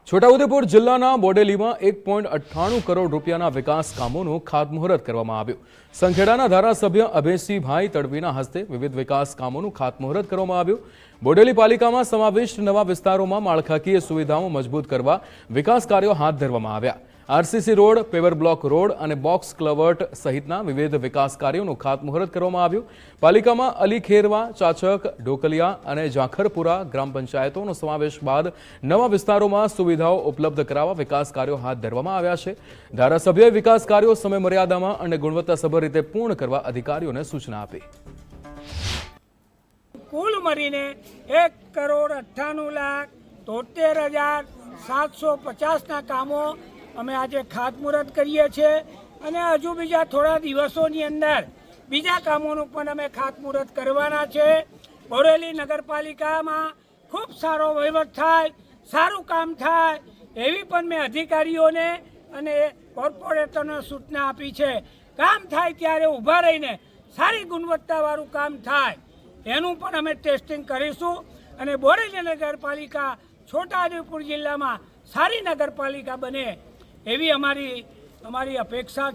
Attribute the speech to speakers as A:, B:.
A: છોટાઉદેપુર જિલ્લાના બોડેલીમાં 1.98 કરોડ રૂપિયાના વિકાસ કામોનું ખાતમુહૂર્ત કરવામાં આવ્યું। સંખેડાના ધારાસભ્ય અભયસિંહભાઈ તડવીના હસ્તે વિવિધ વિકાસ કામોનું ખાતમુહૂર્ત કરવામાં આવ્યું। બોડેલી પાલિકામાં સમાવિષ્ટ નવા વિસ્તારોમાં માળખાકીય સુવિધાઓ મજબૂત કરવા વિકાસ કાર્યો હાથ ધરવામાં આવ્યા। RCC road, paver block road અને બોક્સ ક્લવર્ટ સહિતના વિવિધ વિકાસ કાર્યોનું ખાતમુહૂર્ત કરવામાં આવ્યું। પાલિકામાં અલીખેરવા, ચાચક, ઢોકલિયા અને ઝાખરપુરા ગ્રામ પંચાયતોનો સમાવેશ બાદ નવા વિસ્તારોમાં સુવિધાઓ ઉપલબ્ધ કરાવવા વિકાસ કાર્યો હાથ ધરવામાં આવ્યા છે। ધારાસભ્યોએ વિકાસ કાર્યો સમયમર્યાદામાં અને ગુણવત્તાસભર રીતે પૂર્ણ કરવા અધિકારીઓને સૂચના આપી।
B: કુલ મળીને 1,98,73,750ના કામો અમે આજે ખાતમુહૂર્ત કરીએ છીએ અને હજુ બીજા થોડા દિવસોની અંદર બીજા કામોનું પણ અમે ખાતમુહૂર્ત કરવાના છે। બોડેલી નગરપાલિકામાં ખૂબ સારો વહીવટ થાય, સારું કામ થાય એવી પણ મેં અધિકારીઓને અને કોર્પોરેટરને સૂચના આપી છે। કામ થાય ત્યારે ઊભા રહીને સારી ગુણવત્તાવાળું કામ થાય એનું પણ અમે ટેસ્ટિંગ કરીશું અને બોડેલી નગરપાલિકા છોટાઉદેપુર જિલ્લામાં સારી નગરપાલિકા બને એવી અમારી અપેક્ષા છે।